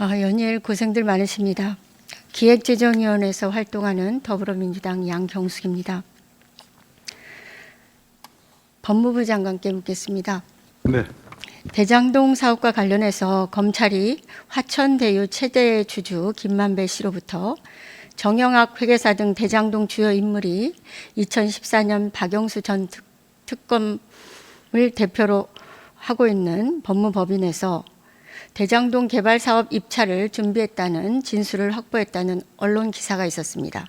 연일 고생들 많으십니다. 기획재정위원회에서 활동하는 더불어민주당 양경숙입니다. 법무부 장관께 묻겠습니다. 네. 대장동 사업과 관련해서 검찰이 화천대유 최대 주주 김만배 씨로부터 정영학 회계사 등 대장동 주요 인물이 2014년 박영수 전 특검을 대표로 하고 있는 법무법인에서 대장동 개발 사업 입찰을 준비했다는 진술을 확보했다는 언론 기사가 있었습니다.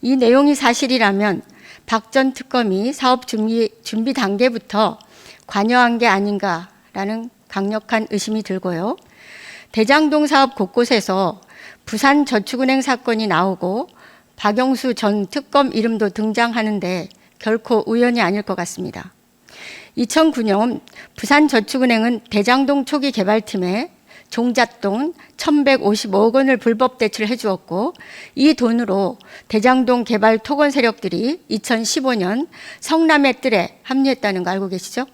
이 내용이 사실이라면 박 전 특검이 사업 준비 단계부터 관여한 게 아닌가라는 강력한 의심이 들고요. 대장동 사업 곳곳에서 부산저축은행 사건이 나오고 박영수 전 특검 이름도 등장하는데 결코 우연이 아닐 것 같습니다. 2009년 부산저축은행은 대장동 초기 개발팀에 종잣돈 1,155억 원을 불법 대출해 주었고 이 돈으로 대장동 개발 토건 세력들이 2015년 성남의 뜰에 합류했다는 거 알고 계시죠?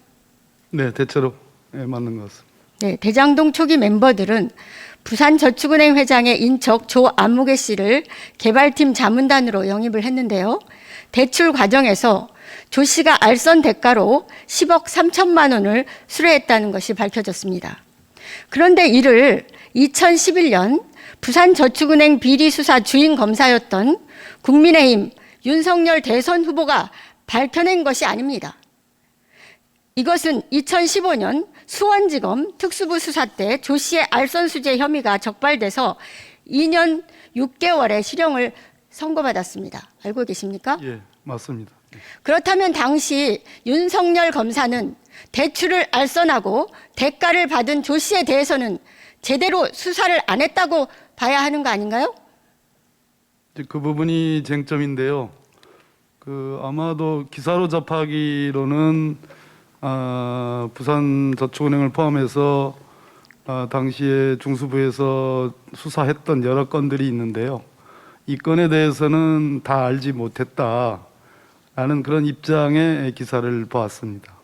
네, 대체로 맞는 것 같습니다. 네, 대장동 초기 멤버들은 부산저축은행 회장의 인척 조안무개 씨를 개발팀 자문단으로 영입을 했는데요. 대출 과정에서 조 씨가 알선 대가로 10억 3천만 원을 수뢰했다는 것이 밝혀졌습니다. 그런데 이를 2011년 부산저축은행 비리 수사 주인 검사였던 국민의힘 윤석열 대선 후보가 밝혀낸 것이 아닙니다. 이것은 2015년 수원지검 특수부 수사 때 조 씨의 알선수재 혐의가 적발돼서 2년 6개월의 실형을 선고받았습니다. 알고 계십니까? 예, 맞습니다. 그렇다면 당시 윤석열 검사는 대출을 알선하고 대가를 받은 조 씨에 대해서는 제대로 수사를 안 했다고 봐야 하는 거 아닌가요? 그 부분이 쟁점인데요. 아마도 기사로 접하기로는 부산저축은행을 포함해서 당시에 중수부에서 수사했던 여러 건들이 있는데요. 이 건에 대해서는 다 알지 못했다라는 그런 입장의 기사를 보았습니다.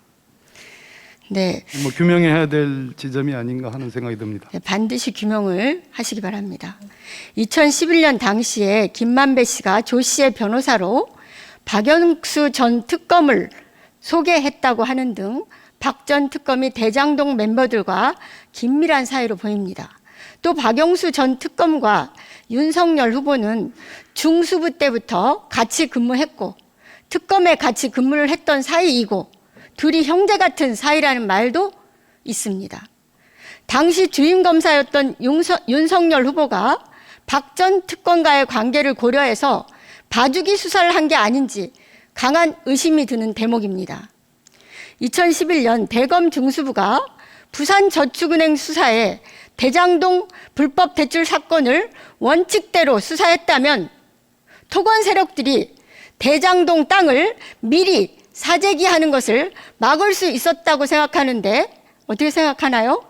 네. 규명해야 될 지점이 아닌가 하는 생각이 듭니다. 네, 반드시 규명을 하시기 바랍니다. 2011년 당시에 김만배 씨가 조 씨의 변호사로 박영수 전 특검을 소개했다고 하는 등 박 전 특검이 대장동 멤버들과 긴밀한 사이로 보입니다. 또 박영수 전 특검과 윤석열 후보는 중수부 때부터 같이 근무했고 특검에 같이 근무를 했던 사이이고 둘이 형제 같은 사이라는 말도 있습니다. 당시 주임 검사였던 윤석열 후보가 박 전 특검과의 관계를 고려해서 봐주기 수사를 한 게 아닌지 강한 의심이 드는 대목입니다. 2011년 대검 중수부가 부산저축은행 수사에 대장동 불법 대출 사건을 원칙대로 수사했다면 토건 세력들이 대장동 땅을 미리 사재기하는 것을 막을 수 있었다고 생각하는데 어떻게 생각하나요?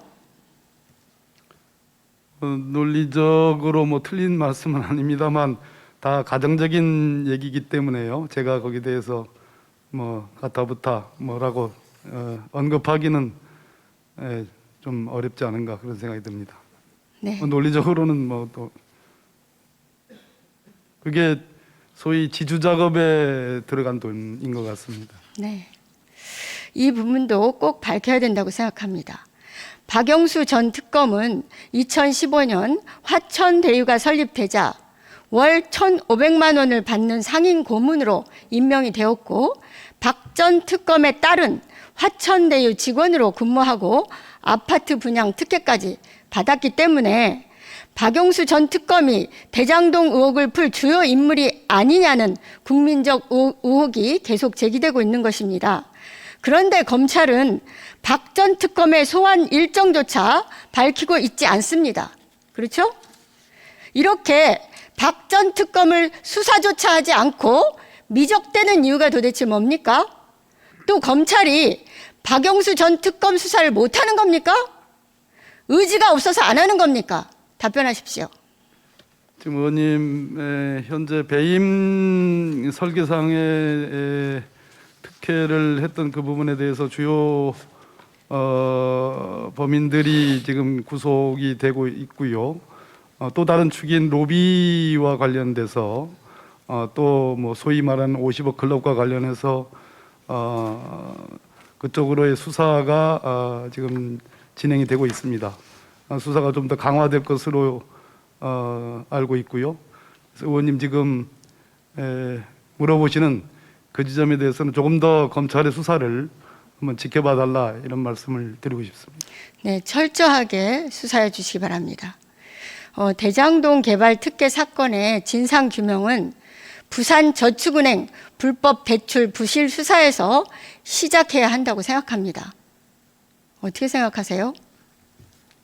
논리적으로 틀린 말씀은 아닙니다만 다 가정적인 얘기이기 때문에요. 제가 거기에 대해서 가타부타 뭐라고 언급하기는 좀 어렵지 않은가 그런 생각이 듭니다. 네. 논리적으로는 또 그게 소위 지주 작업에 들어간 돈인 것 같습니다. 네. 이 부분도 꼭 밝혀야 된다고 생각합니다. 박영수 전 특검은 2015년 화천대유가 설립되자 월 1,500만 원을 받는 상인 고문으로 임명이 되었고 박 전 특검의 딸은 화천대유 직원으로 근무하고 아파트 분양 특혜까지 받았기 때문에 박영수 전 특검이 대장동 의혹을 풀 주요 인물이 아니냐는 국민적 의혹이 계속 제기되고 있는 것입니다. 그런데 검찰은 박 전 특검의 소환 일정조차 밝히고 있지 않습니다. 그렇죠? 이렇게 박 전 특검을 수사조차 하지 않고 미적대는 이유가 도대체 뭡니까? 또 검찰이 박영수 전 특검 수사를 못하는 겁니까? 의지가 없어서 안 하는 겁니까? 답변하십시오. 지금 의원님 현재 배임 설계상의 특혜를 했던 그 부분에 대해서 주요 범인들이 지금 구속이 되고 있고요. 또 다른 축인 로비와 관련돼서 또 뭐 소위 말하는 50억 클럽과 관련해서 그쪽으로의 수사가 지금 진행이 되고 있습니다. 수사가 좀 더 강화될 것으로 알고 있고요. 그래서 의원님 지금 물어보시는 그 지점에 대해서는 조금 더 검찰의 수사를 한번 지켜봐 달라 이런 말씀을 드리고 싶습니다. 네, 철저하게 수사해 주시기 바랍니다. 대장동 개발 특혜 사건의 진상 규명은 부산저축은행 불법 대출 부실 수사에서 시작해야 한다고 생각합니다. 어떻게 생각하세요?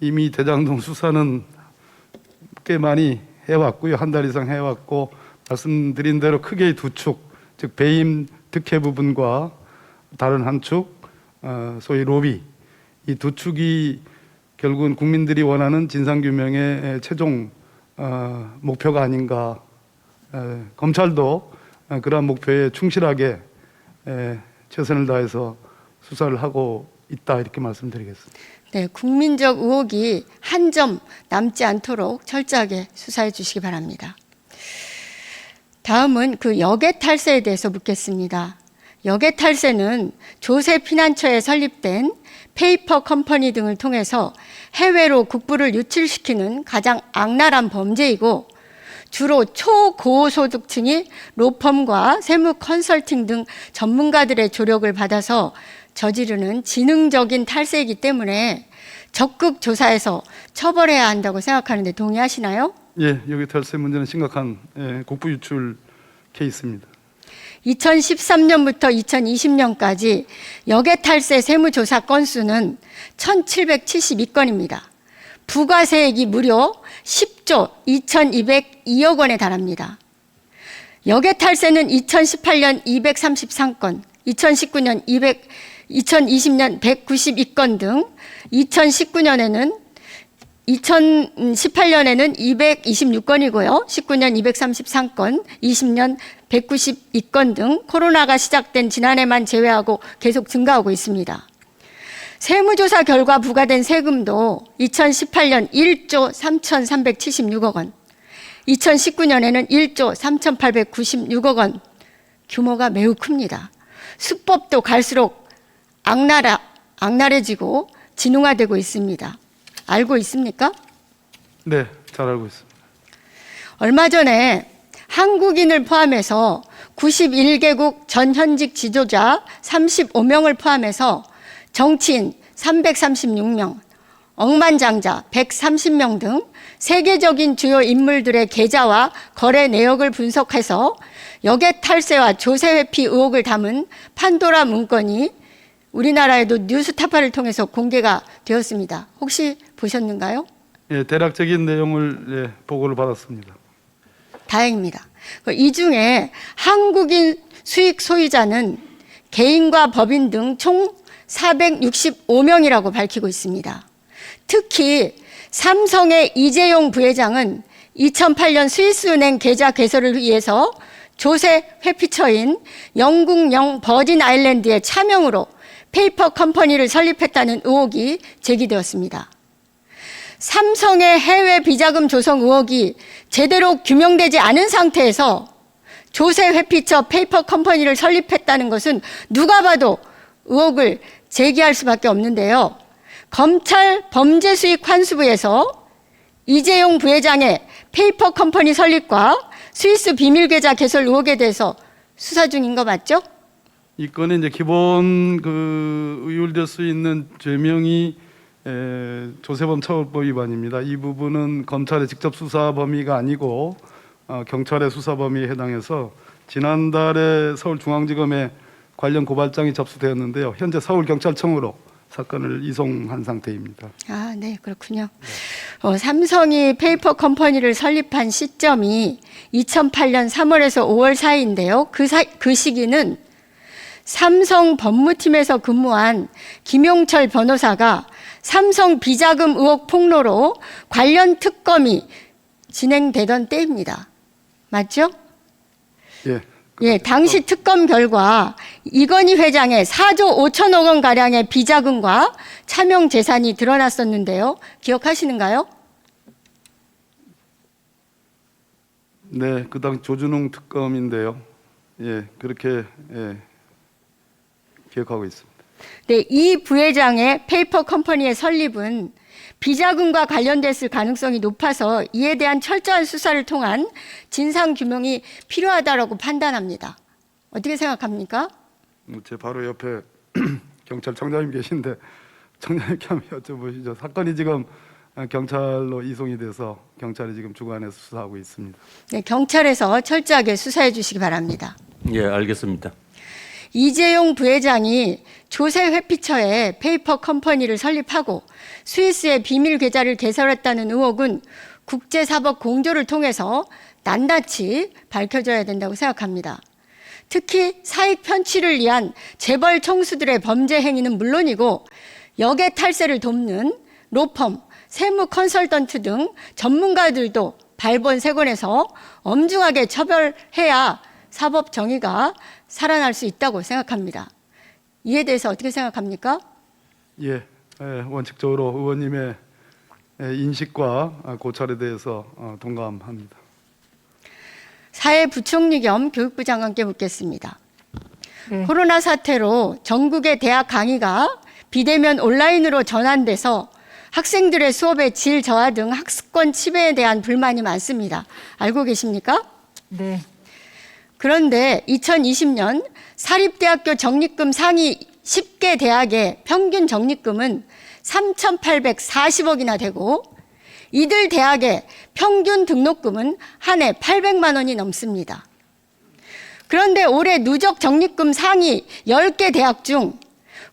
이미 대장동 수사는 꽤 많이 해왔고요. 한 달 이상 해왔고 말씀드린 대로 크게 두 축, 즉 배임 특혜 부분과 다른 한 축, 소위 로비 이 두 축이 결국은 국민들이 원하는 진상규명의 최종 목표가 아닌가. 검찰도 그러한 목표에 충실하게 최선을 다해서 수사를 하고 있다 이렇게 말씀드리겠습니다. 네, 국민적 의혹이 한 점 남지 않도록 철저하게 수사해 주시기 바랍니다. 다음은 그 역외 탈세에 대해서 묻겠습니다. 역외 탈세는 조세 피난처에 설립된 페이퍼 컴퍼니 등을 통해서 해외로 국부를 유출시키는 가장 악랄한 범죄이고 주로 초고소득층이 로펌과 세무 컨설팅 등 전문가들의 조력을 받아서 저지르는 지능적인 탈세이기 때문에 적극 조사해서 처벌해야 한다고 생각하는데 동의하시나요? 예, 여기 탈세 문제는 심각한 국부 유출 케이스입니다. 2013년부터 2020년까지 역외 탈세 세무조사 건수는 1,772건입니다. 부가세액이 무려 10조 2,202억 원에 달합니다. 역외 탈세는 2018년 233건, 2019년 2020년 192건 등 2018년에는 226건이고요. 19년 233건, 20년 192건 등 코로나가 시작된 지난해만 제외하고 계속 증가하고 있습니다. 세무조사 결과 부과된 세금도 2018년 1조 3,376억 원, 2019년에는 1조 3,896억 원, 규모가 매우 큽니다. 수법도 갈수록 악랄해지고 진흥화되고 있습니다. 알고 있습니까? 네, 잘 알고 있습니다. 얼마 전에 한국인을 포함해서 91개국 전현직 지도자 35명을 포함해서 정치인 336명, 억만장자 130명 등 세계적인 주요 인물들의 계좌와 거래 내역을 분석해서 역외 탈세와 조세 회피 의혹을 담은 판도라 문건이 우리나라에도 뉴스타파를 통해서 공개가 되었습니다. 혹시 보셨는가요? 예, 대략적인 내용을 보고를 받았습니다. 다행입니다. 이 중에 한국인 수익 소유자는 개인과 법인 등 총 465명이라고 밝히고 있습니다. 특히 삼성의 이재용 부회장은 2008년 스위스은행 계좌 개설을 위해서 조세 회피처인 영국령 버진 아일랜드의 차명으로 페이퍼 컴퍼니를 설립했다는 의혹이 제기되었습니다. 삼성의 해외 비자금 조성 의혹이 제대로 규명되지 않은 상태에서 조세 회피처 페이퍼 컴퍼니를 설립했다는 것은 누가 봐도 의혹을 제기할 수밖에 없는데요. 검찰 범죄수익환수부에서 이재용 부회장의 페이퍼 컴퍼니 설립과 스위스 비밀계좌 개설 의혹에 대해서 수사 중인 거 맞죠? 이 건에 이제 기본 의율될 수 있는 죄명이 조세범 처벌법 위반입니다. 이 부분은 검찰의 직접 수사 범위가 아니고 경찰의 수사 범위에 해당해서 지난달에 서울중앙지검에 관련 고발장이 접수되었는데요. 현재 서울경찰청으로 사건을 이송한 상태입니다. 아, 네, 그렇군요. 삼성이 페이퍼 컴퍼니를 설립한 시점이 2008년 3월에서 5월 사이인데요. 그 시기는 삼성 법무팀에서 근무한 김용철 변호사가 삼성 비자금 의혹 폭로로 관련 특검이 진행되던 때입니다. 맞죠? 예, 예, 당시 특검 결과 이건희 회장의 4조 5천억 원 가량의 비자금과 차명 재산이 드러났었는데요. 기억하시는가요? 네, 그 당 조준웅 특검인데요. 예, 그렇게 기억하고 있습니다. 네, 이 부회장의 페이퍼 컴퍼니의 설립은 비자금과 관련됐을 가능성이 높아서 이에 대한 철저한 수사를 통한 진상 규명이 필요하다고 판단합니다. 어떻게 생각합니까? 제 바로 옆에 경찰청장님 계신데 청장님께 한번 여쭤보시죠. 사건이 지금 경찰로 이송이 돼서 경찰이 지금 주관해서 수사하고 있습니다. 네, 경찰에서 철저하게 수사해 주시기 바랍니다. 예, 알겠습니다. 이재용 부회장이 조세 회피처에 페이퍼 컴퍼니를 설립하고 스위스에 비밀 계좌를 개설했다는 의혹은 국제사법 공조를 통해서 낱낱이 밝혀져야 된다고 생각합니다. 특히 사익 편취를 위한 재벌 총수들의 범죄 행위는 물론이고 역의 탈세를 돕는 로펌, 세무 컨설턴트 등 전문가들도 발본색원에서 엄중하게 처벌해야 사법 정의가 살아날 수 있다고 생각합니다. 이에 대해서 어떻게 생각합니까? 예, 원칙적으로 의원님의 인식과 고찰에 대해서 동감합니다. 사회부총리 겸 교육부 장관께 묻겠습니다. 네. 코로나 사태로 전국의 대학 강의가 비대면 온라인으로 전환돼서 학생들의 수업의 질 저하 등 학습권 침해에 대한 불만이 많습니다. 알고 계십니까? 네. 그런데 2020년 사립대학교 적립금 상위 10개 대학의 평균 적립금은 3,840억이나 되고 이들 대학의 평균 등록금은 한 해 800만 원이 넘습니다. 그런데 올해 누적 적립금 상위 10개 대학 중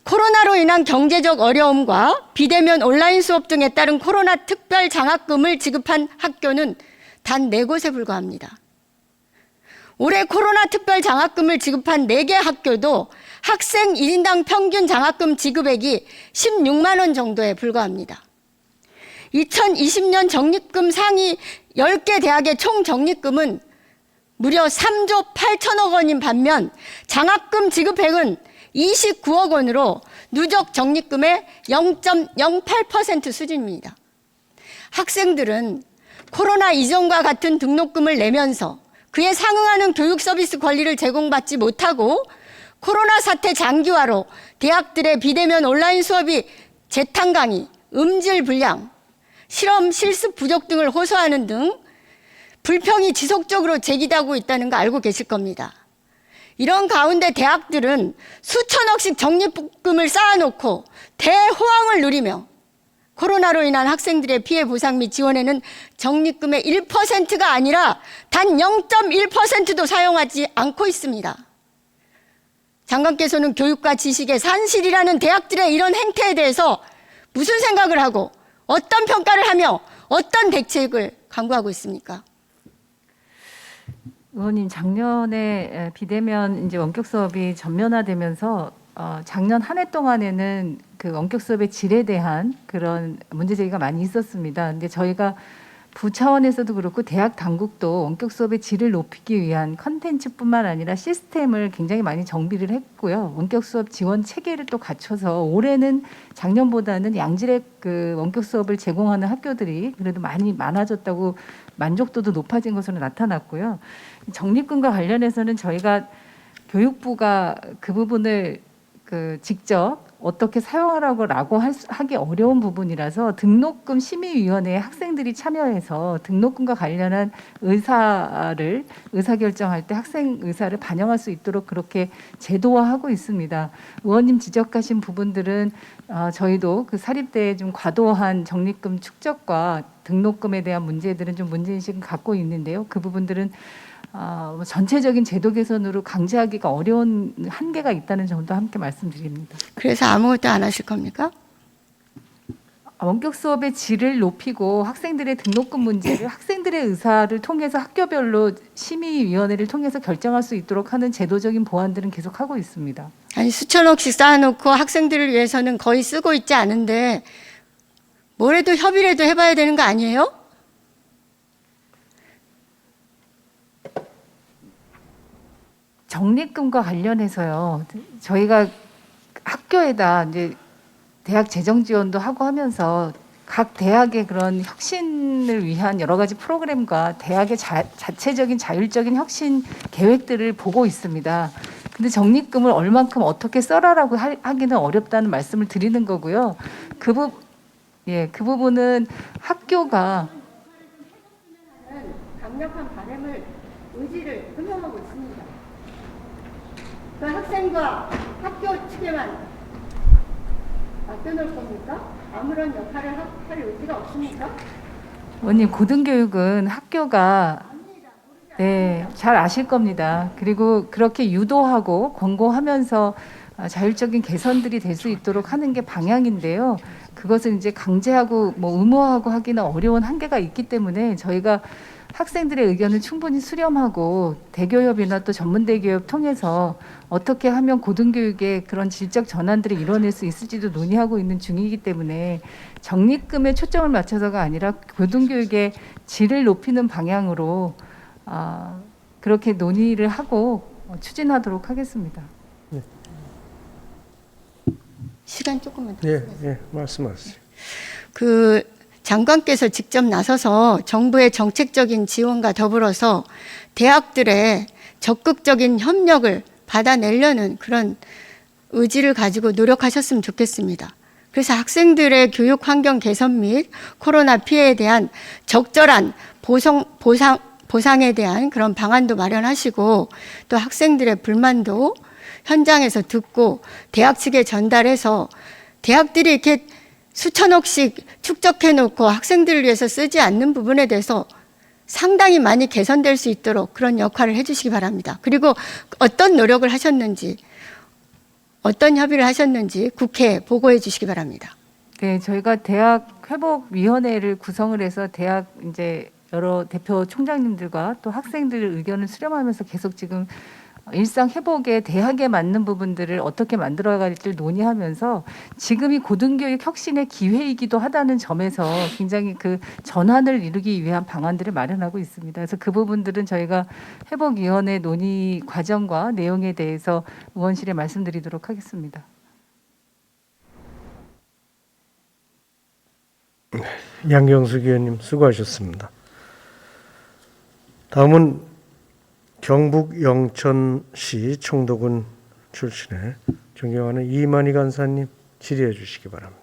코로나로 인한 경제적 어려움과 비대면 온라인 수업 등에 따른 코로나 특별 장학금을 지급한 학교는 단 4곳에 불과합니다. 올해 코로나 특별 장학금을 지급한 4개 학교도 학생 1인당 평균 장학금 지급액이 16만 원 정도에 불과합니다. 2020년 적립금 상위 10개 대학의 총 적립금은 무려 3조 8천억 원인 반면 장학금 지급액은 29억 원으로 누적 적립금의 0.08% 수준입니다. 학생들은 코로나 이전과 같은 등록금을 내면서 그에 상응하는 교육 서비스 권리를 제공받지 못하고 코로나 사태 장기화로 대학들의 비대면 온라인 수업이 재탕 강의, 음질 불량, 실험 실습 부족 등을 호소하는 등 불평이 지속적으로 제기되고 있다는 거 알고 계실 겁니다. 이런 가운데 대학들은 수천억씩 적립금을 쌓아놓고 대호황을 누리며 코로나로 인한 학생들의 피해 보상 및 지원에는 적립금의 1%가 아니라 단 0.1%도 사용하지 않고 있습니다. 장관께서는 교육과 지식의 산실이라는 대학들의 이런 행태에 대해서 무슨 생각을 하고 어떤 평가를 하며 어떤 대책을 강구하고 있습니까? 의원님, 작년에 비대면 이제 원격 수업이 전면화되면서 작년 한 해 동안에는 그 원격 수업의 질에 대한 그런 문제 제기가 많이 있었습니다. 근데 저희가 부 차원에서도 그렇고 대학 당국도 원격 수업의 질을 높이기 위한 컨텐츠뿐만 아니라 시스템을 굉장히 많이 정비를 했고요. 원격 수업 지원 체계를 또 갖춰서 올해는 작년보다는 양질의 그 원격 수업을 제공하는 학교들이 그래도 많이 많아졌다고 만족도도 높아진 것으로 나타났고요. 적립금과 관련해서는 저희가 교육부가 그 부분을 그 직접 어떻게 사용하라고 하기 어려운 부분이라서 등록금 심의위원회에 학생들이 참여해서 등록금과 관련한 의사결정할 때 학생 의사를 반영할 수 있도록 그렇게 제도화하고 있습니다. 의원님 지적하신 부분들은 저희도 그 사립대에 좀 과도한 적립금 축적과 등록금에 대한 문제들은 좀 문제인식을 갖고 있는데요. 그 부분들은 전체적인 제도 개선으로 강제하기가 어려운 한계가 있다는 점도 함께 말씀드립니다. 그래서 아무것도 안 하실 겁니까? 원격 수업의 질을 높이고 학생들의 등록금 문제를 학생들의 의사를 통해서 학교별로 심의위원회를 통해서 결정할 수 있도록 하는 제도적인 보완들은 계속하고 있습니다. 아니 수천억씩 쌓아놓고 학생들을 위해서는 거의 쓰고 있지 않은데 뭐래도 협의라도 해봐야 되는 거 아니에요? 적립금과 관련해서요. 저희가 학교에다 이제 대학 재정 지원도 하고 하면서 각 대학의 그런 혁신을 위한 여러 가지 프로그램과 대학의 자체적인 자율적인 혁신 계획들을 보고 있습니다. 근데 적립금을 얼만큼 어떻게 써라라고 하기는 어렵다는 말씀을 드리는 거고요. 그 부분은 학교가 강력한 바람을 의지를 표명하고 있습니다. 그 학생과 학교 측에만 맡겨놓을 겁니까? 아무런 역할을 할 의지가 없습니까? 원님, 고등교육은 학교가 잘 아실 겁니다. 그리고 그렇게 유도하고 권고하면서 자율적인 개선들이 될 수 있도록 하는 게 방향인데요. 그것을 이제 강제하고 의무화하고 하기는 어려운 한계가 있기 때문에 저희가 학생들의 의견을 충분히 수렴하고 대교협이나 또 전문대교협 통해서 어떻게 하면 고등교육의 그런 질적 전환들을 이뤄낼 수 있을지도 논의하고 있는 중이기 때문에 적립금에 초점을 맞춰서가 아니라 고등교육의 질을 높이는 방향으로 그렇게 논의를 하고 추진하도록 하겠습니다. 시간 조금만 더. 말씀하세요. 그 장관께서 직접 나서서 정부의 정책적인 지원과 더불어서 대학들의 적극적인 협력을 받아내려는 그런 의지를 가지고 노력하셨으면 좋겠습니다. 그래서 학생들의 교육 환경 개선 및 코로나 피해에 대한 적절한 보상에 대한 그런 방안도 마련하시고 또 학생들의 불만도 현장에서 듣고 대학 측에 전달해서 대학들이 이렇게 수천억씩 축적해 놓고 학생들을 위해서 쓰지 않는 부분에 대해서 상당히 많이 개선될 수 있도록 그런 역할을 해주시기 바랍니다. 그리고 어떤 노력을 하셨는지, 어떤 협의를 하셨는지 국회에 보고해 주시기 바랍니다. 네, 저희가 대학 회복위원회를 구성을 해서 대학 이제 여러 대표 총장님들과 또 학생들 의견을 수렴하면서 계속 지금 일상 회복에 대학에 맞는 부분들을 어떻게 만들어갈지를 논의하면서 지금이 고등교육 혁신의 기회이기도 하다는 점에서 굉장히 그 전환을 이루기 위한 방안들을 마련하고 있습니다. 그래서 그 부분들은 저희가 회복위원회 논의 과정과 내용에 대해서 의원실에 말씀드리도록 하겠습니다. 양경숙 의원님 수고하셨습니다. 다음은 경북 영천시 총독은 출신의 존경하는 이만희 간사님 질의해 주시기 바랍니다.